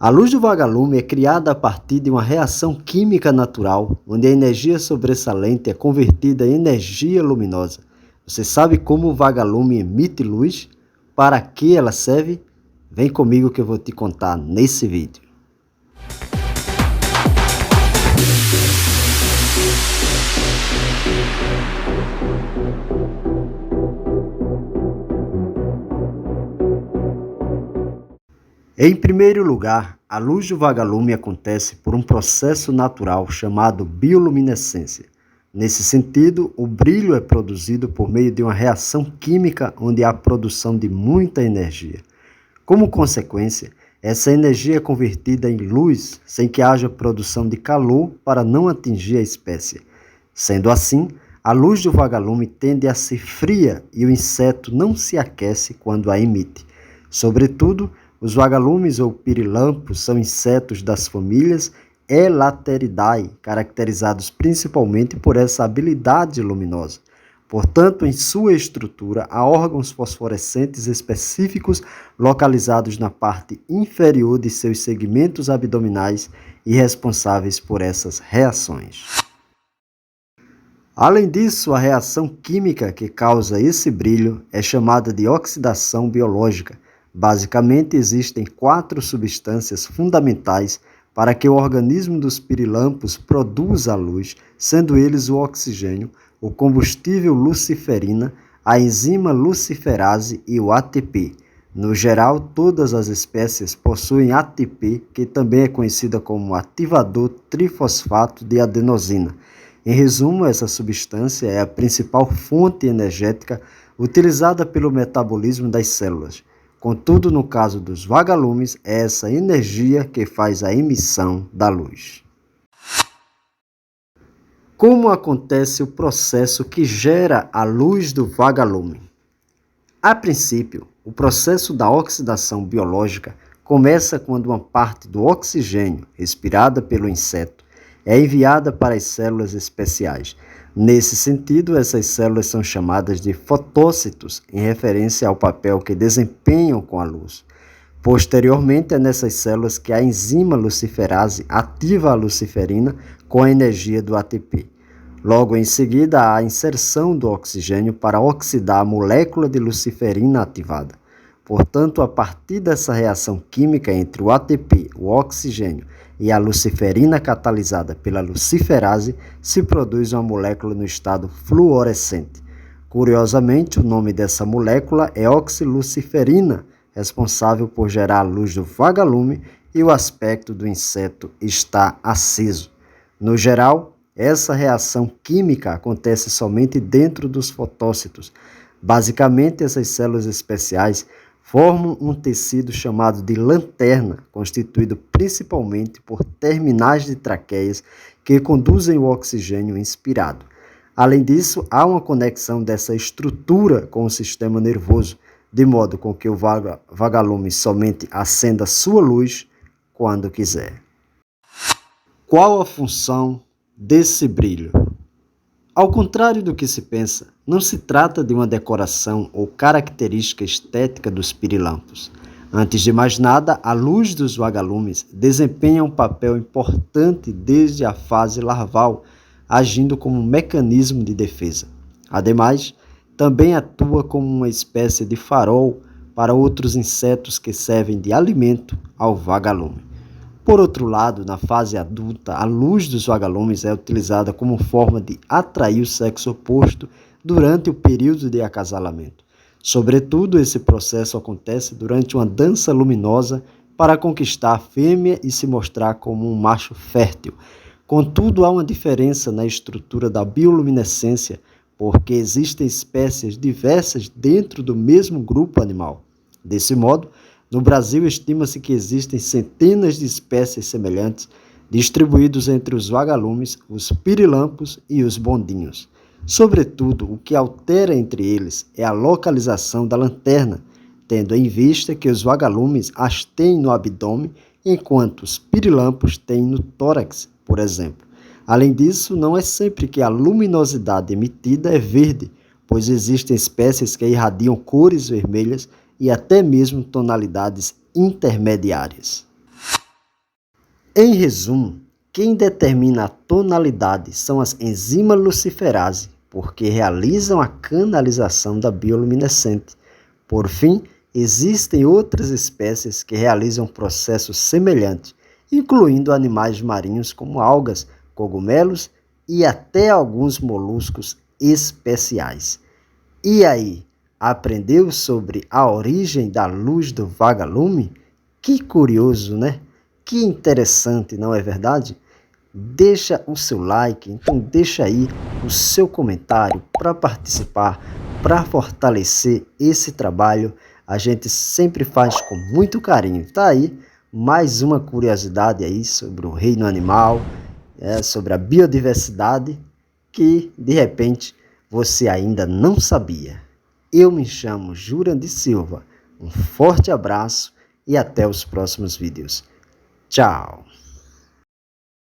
A luz do vagalume é criada a partir de uma reação química natural, onde a energia sobressalente é convertida em energia luminosa. Você sabe como o vagalume emite luz? Para que ela serve? Vem comigo que eu vou te contar nesse vídeo. Em primeiro lugar, a luz do vagalume acontece por um processo natural chamado bioluminescência. Nesse sentido, o brilho é produzido por meio de uma reação química onde há produção de muita energia. Como consequência, essa energia é convertida em luz sem que haja produção de calor para não atingir a espécie. Sendo assim, a luz do vagalume tende a ser fria e o inseto não se aquece quando a emite. Sobretudo, os vagalumes ou pirilampos são insetos das famílias Elateridae, caracterizados principalmente por essa habilidade luminosa. Portanto, em sua estrutura, há órgãos fosforescentes específicos localizados na parte inferior de seus segmentos abdominais e responsáveis por essas reações. Além disso, a reação química que causa esse brilho é chamada de oxidação biológica. Basicamente, existem 4 substâncias fundamentais para que o organismo dos pirilampos produza a luz, sendo eles o oxigênio, o combustível luciferina, a enzima luciferase e o ATP. No geral, todas as espécies possuem ATP, que também é conhecida como ativador trifosfato de adenosina. Em resumo, essa substância é a principal fonte energética utilizada pelo metabolismo das células. Contudo, no caso dos vagalumes, é essa energia que faz a emissão da luz. Como acontece o processo que gera a luz do vagalume? A princípio, o processo da oxidação biológica começa quando uma parte do oxigênio respirada pelo inseto é enviada para as células especiais. Nesse sentido, essas células são chamadas de fotócitos, em referência ao papel que desempenham com a luz. Posteriormente, é nessas células que a enzima luciferase ativa a luciferina com a energia do ATP. Logo em seguida, há a inserção do oxigênio para oxidar a molécula de luciferina ativada. Portanto, a partir dessa reação química entre o ATP, o oxigênio e a luciferina catalisada pela luciferase, se produz uma molécula no estado fluorescente. Curiosamente, o nome dessa molécula é oxiluciferina, responsável por gerar a luz do vagalume, e o aspecto do inseto está aceso. No geral, essa reação química acontece somente dentro dos fotócitos. Basicamente, essas células especiais formam um tecido chamado de lanterna, constituído principalmente por terminais de traqueias que conduzem o oxigênio inspirado. Além disso, há uma conexão dessa estrutura com o sistema nervoso, de modo com que o vagalume somente acenda sua luz quando quiser. Qual a função desse brilho? Ao contrário do que se pensa, não se trata de uma decoração ou característica estética dos pirilampos. Antes de mais nada, a luz dos vagalumes desempenha um papel importante desde a fase larval, agindo como um mecanismo de defesa. Ademais, também atua como uma espécie de farol para outros insetos que servem de alimento ao vagalume. Por outro lado, na fase adulta, a luz dos vagalumes é utilizada como forma de atrair o sexo oposto durante o período de acasalamento. Sobretudo, esse processo acontece durante uma dança luminosa para conquistar a fêmea e se mostrar como um macho fértil. Contudo, há uma diferença na estrutura da bioluminescência, porque existem espécies diversas dentro do mesmo grupo animal. Desse modo, no Brasil, estima-se que existem centenas de espécies semelhantes, distribuídos entre os vagalumes, os pirilampos e os bondinhos. Sobretudo, o que altera entre eles é a localização da lanterna, tendo em vista que os vagalumes as têm no abdômen, enquanto os pirilampos têm no tórax, por exemplo. Além disso, não é sempre que a luminosidade emitida é verde, pois existem espécies que irradiam cores vermelhas e até mesmo tonalidades intermediárias. Em resumo, quem determina a tonalidade são as enzimas luciferase, porque realizam a canalização da bioluminescente. Por fim, existem outras espécies que realizam processos semelhantes, incluindo animais marinhos como algas, cogumelos e até alguns moluscos especiais. E aí, aprendeu sobre a origem da luz do vagalume? Que curioso, né? Que interessante, não é verdade? Deixa o seu like, então deixa aí o seu comentário para participar, para fortalecer esse trabalho. A gente sempre faz com muito carinho. Tá aí mais uma curiosidade aí sobre o reino animal, sobre a biodiversidade que de repente você ainda não sabia. Eu me chamo Jurandir Silva. Um forte abraço e até os próximos vídeos. Tchau!